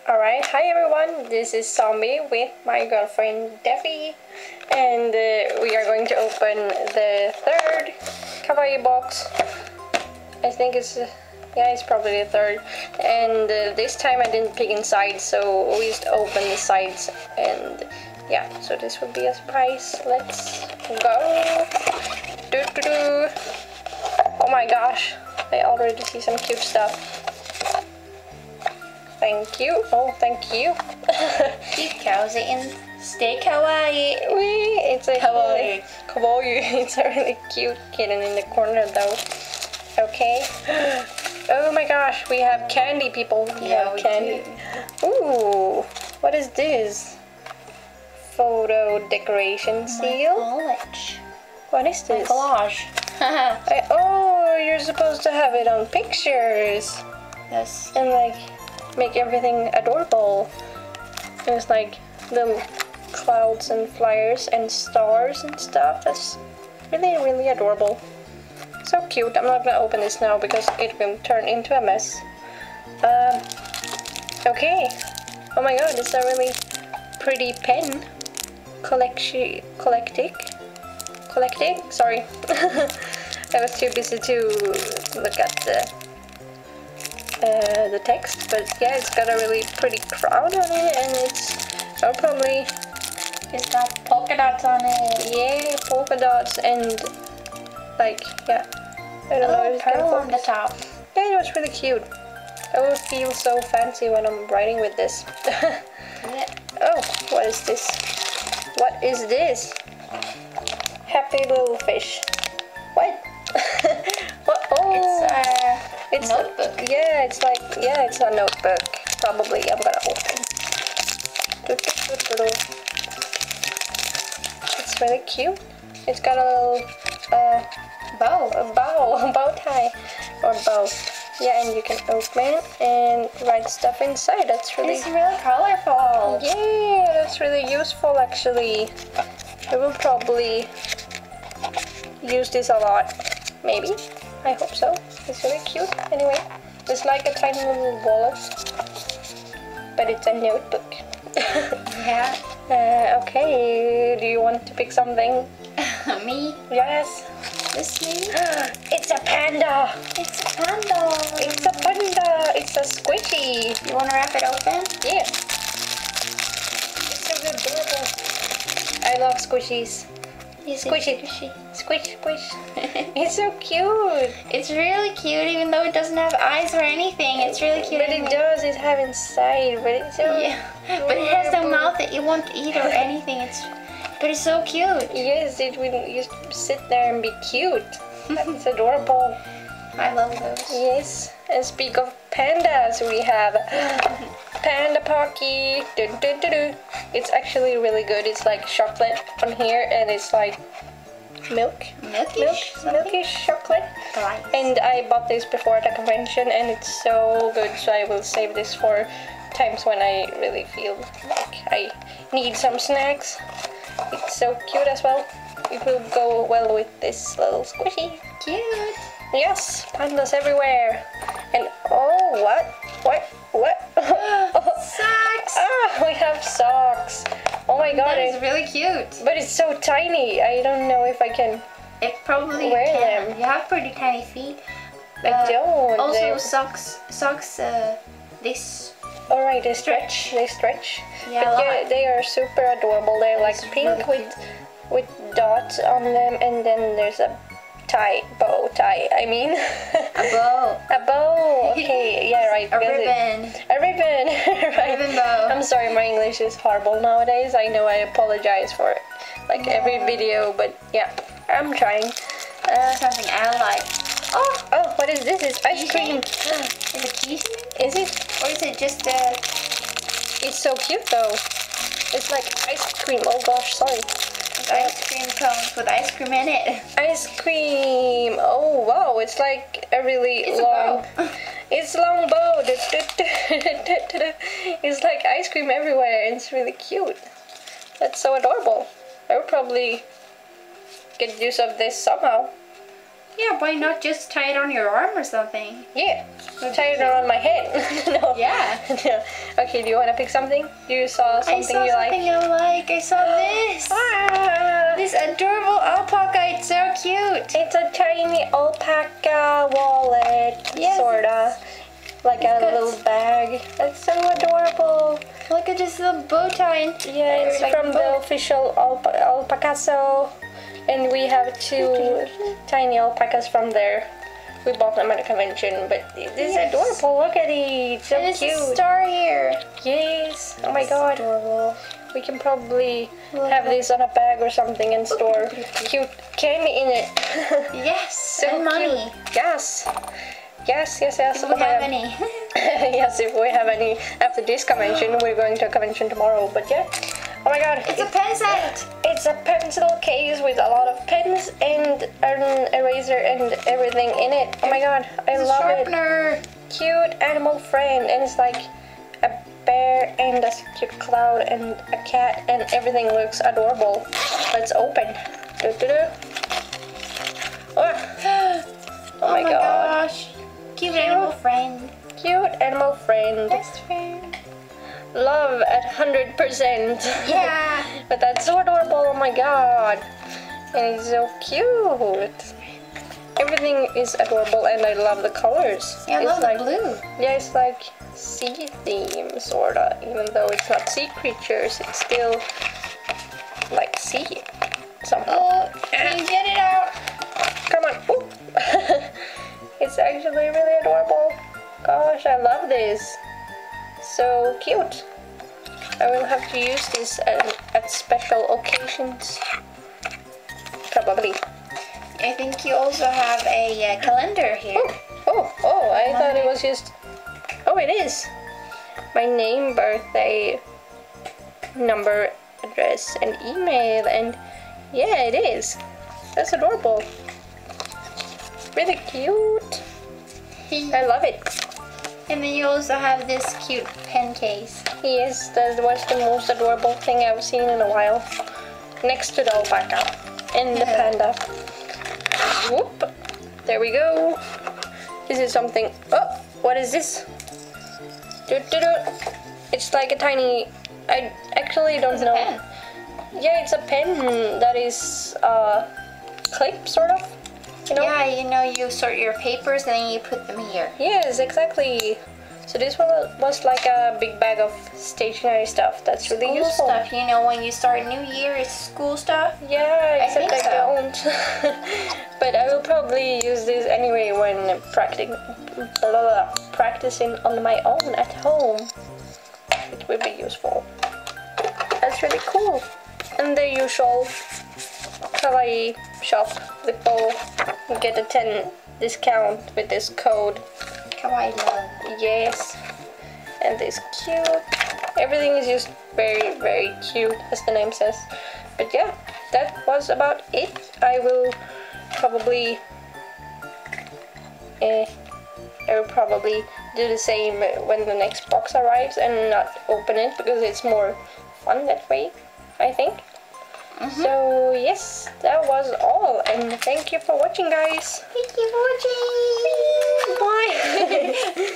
Alright, hi everyone, this is Zombie with my girlfriend Debbie, and we are going to open the third kawaii box. I think it's probably the third, and this time I didn't pick inside, so we just opened the sides, and yeah, so this will be a surprise. Let's go. Doo-doo-doo. Oh my gosh, I already see some cute stuff. Thank you. Oh, thank you. Keep cozy and stay kawaii. It's a Kawaii. Kawaii. It's a really cute kitten in the corner though. Okay. Oh my gosh, we have candy, people. We have candy. Ooh, what is this? Photo decoration seal? College. What is this? Collage. Oh, you're supposed to have it on pictures. Yes. And like make everything adorable. There's like little clouds and flyers and stars and stuff. That's really, really adorable. So cute. I'm not gonna open this now because it will turn into a mess. Okay. Oh my god, it's a really pretty pen. Collecting. Sorry. I was too busy to look at the text, but yeah, it's got a really pretty crown on it, and It's got polka dots on it. yeah, polka dots and like, yeah, I don't know if it's gonna pearl on the focus. top. Yeah, it was really cute. I will feel so fancy when I'm writing with this. Yeah. Oh, what is this? What is this? Happy little fish. What? What? Oh, It's a notebook. It's a notebook. Probably. I'm gonna open. It's really cute. It's got a little bow tie, or bow. Yeah, and you can open it and write stuff inside. That's really It's really colorful. yeah, that's really useful actually. I will probably use this a lot. Maybe. I hope so. It's really cute. Anyway, it's like a tiny little wallet, but it's a notebook. Yeah. Okay, do you want to pick something? Me? Yes. This me? It's a panda. It's a panda. It's a panda. It's a squishy. You want to wrap it open? Yeah. It's so adorable. I love squishies. Squishy. Squish, squish. It's so cute. It's really cute, even though it doesn't have eyes or anything. It's really cute. But it does. It have inside. But it's so Yeah. But it has a mouth that you won't eat or anything. But it's so cute. Yes, it will just sit there and be cute. It's adorable. I love those. Yes. And speak of pandas, we have Panda Pocky. Dun, dun, dun, dun. It's actually really good. It's like chocolate on here, and it's like milky chocolate. Right. And I bought this before at a convention, and it's so good. So I will save this for times when I really feel like I need some snacks. It's so cute as well. It will go well with this little squishy. Cute. Yes, pandas everywhere. And oh, what? Socks. Ah, we have socks. Oh my god, That is really cute. but it's so tiny. I don't know if I can. It probably Wear can. them. You have pretty tiny feet. I don't. Also, They're- socks. This. All right, they stretch. They stretch. Yeah, But a yeah, lot. they are super adorable. They're like It's pink really with dots on them, and then there's a bow tie. I mean, A bow. a bow. Okay, yeah, right. A because ribbon. A ribbon. Right. ribbon bow. I'm sorry, my English is horrible nowadays. I know. I apologize for it. Like every video, but yeah, I'm trying. Something I like. Oh, what is this? It's ice cream. Is it keychain? Is it? Or is it just It's so cute though. It's like ice cream. Oh gosh, sorry. ice cream cones with ice cream in it? Ice cream. Oh wow, it's like a really It's a long. bow. It's long bow. It's like ice cream everywhere. It's really cute. That's so adorable. I would probably get use of this somehow. Yeah, why not just tie it on your arm or something? Yeah, tie it around my head. No. Yeah. No. Okay, do you want to pick something? You saw something I saw you like? something I like. I saw this. Ah, This adorable alpaca. It's so cute. it's a tiny alpaca wallet, Yes, sorta. Like a got- little bag. It's so adorable. Look at this little bow tie. Yeah, it's Like from the bow. official Alpacaso. And we have 2 tiny alpacas from there. We bought them at a convention, but this is Yes. adorable. Look at it. So And there's a cute. star here. Yes. Oh my god. Adorable. We can probably Look have at- this on a bag or something and store cute candy in it. Yes, So and money. cute. Yes. Yes. If Oh we my have God. any. Yes, if we have any after this convention. We're going to a convention tomorrow, but yeah. Oh my god. It's a pen set. It's a pencil case with a lot of pens and an eraser and everything in it. Oh my god, I It's a love it. sharpener. Cute animal friend, and it's like a bear and a cute cloud and a cat, and everything looks adorable. Let's open. Do. Oh my god. Gosh. Cute animal friend. Cute animal friend. Best friend. Love at 100%. Yeah. But that's so adorable, oh my god. And it's so cute. Everything is adorable and I love the colors. Yeah, I It's love like, the blue. yeah, it's like sea theme, sorta. Even though it's not sea creatures, it's still like sea somehow. Oh, can you get it out? Come on. Ooh. It's actually really adorable. Gosh, I love this. So cute. I will have to use this at special occasions. Probably. I think you also have a calendar here. Oh, I thought it was just... Oh, it is. My name, birthday, number, address, and email, and yeah, it is. That's adorable. Really cute. I love it. And then you also have this cute pen case. Yes, that was the most adorable thing I've seen in a while. Next to the alpaca and the panda. Whoop. There we go. This is something... Oh, what is this? It's like a tiny... I actually don't know. Pen. Yeah, it's a pen that is clip, sort of. You know? Yeah, you know, you sort your papers and then you put them here. Yes, exactly. So this one was like a big bag of stationery stuff. That's really School useful. stuff, you know, when you start a new year, it's school stuff. Yeah, I except think I so. don't. But I will probably use this anyway when practicing on my own at home. It will be useful. That's really cool. And the usual kawaii shop with all, you get a 10 discount with this code. Kawaii love. Yes. And this cute. Everything is just very, very cute, as the name says. But yeah, that was about it. I will probably do the same when the next box arrives and not open it because it's more fun that way, I think. So yes, that was all, and thank you for watching, guys. Thank you for watching. Bye.